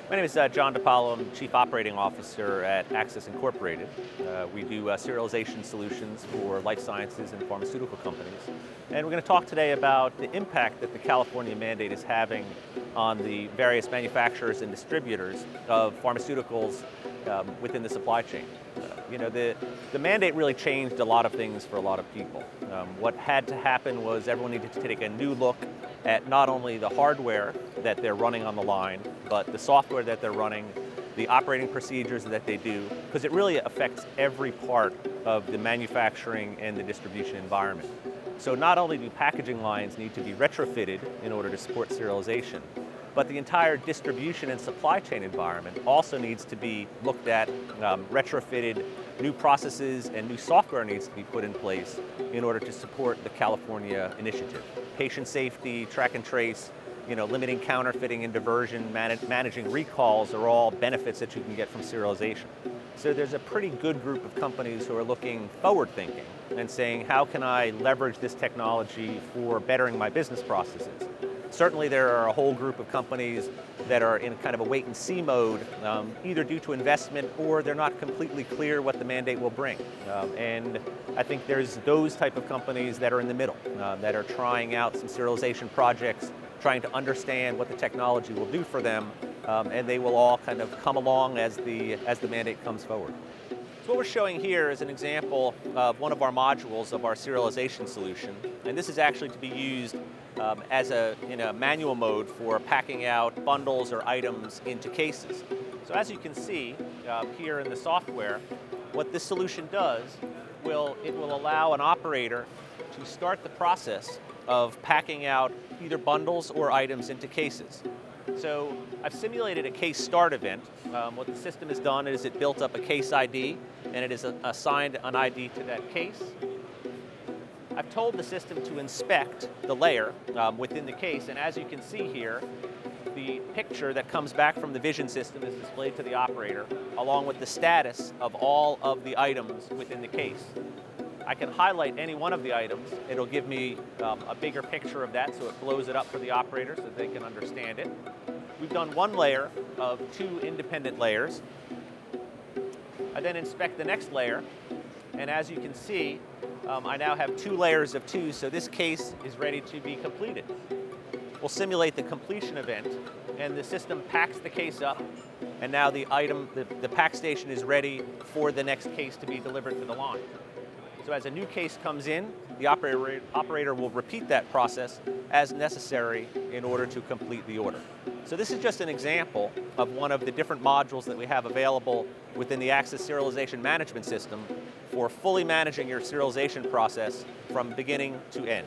My name is John DiPalo. I'm Chief Operating Officer at Acsis Incorporated. We do serialization solutions for life sciences and pharmaceutical companies. And we're going to talk today about the impact that the California mandate is having on the various manufacturers and distributors of pharmaceuticals within the supply chain. The mandate really changed a lot of things for a lot of people. What had to happen was everyone needed to take a new look at not only the hardware that they're running on the line, but the software that they're running, the operating procedures that they do, because it really affects every part of the manufacturing and the distribution environment. So not only do packaging lines need to be retrofitted in order to support serialization, but the entire distribution and supply chain environment also needs to be looked at, retrofitted. New processes and new software needs to be put in place in order to support the California initiative. Patient safety, track and trace, limiting counterfeiting and diversion, managing recalls are all benefits that you can get from serialization. So there's a pretty good group of companies who are looking forward thinking and saying, how can I leverage this technology for bettering my business processes? Certainly there are a whole group of companies that are in kind of a wait and see mode, either due to investment or they're not completely clear what the mandate will bring. And I think there's those type of companies that are in the middle, that are trying out some serialization projects, trying to understand what the technology will do for them, and they will all kind of come along as the mandate comes forward. So what we're showing here is an example of one of our modules of our serialization solution, and this is actually to be used in a manual mode for packing out bundles or items into cases. So as you can see here in the software, what this solution does, it will allow an operator to start the process of packing out either bundles or items into cases. So I've simulated a case start event. What the system has done is it built up a case ID, and it is assigned an ID to that case. I've told the system to inspect the layer within the case, and as you can see here, the picture that comes back from the vision system is displayed to the operator, along with the status of all of the items within the case. I can highlight any one of the items. It'll give me a bigger picture of that, so it blows it up for the operator so that they can understand it. We've done one layer of two independent layers. I then inspect the next layer, and as you can see, I now have two layers of two, so this case is ready to be completed. We'll simulate the completion event, and the system packs the case up, and now the pack station is ready for the next case to be delivered to the line. So as a new case comes in, the operator will repeat that process as necessary in order to complete the order. So this is just an example of one of the different modules that we have available within the Acsis serialization management system for fully managing your serialization process from beginning to end.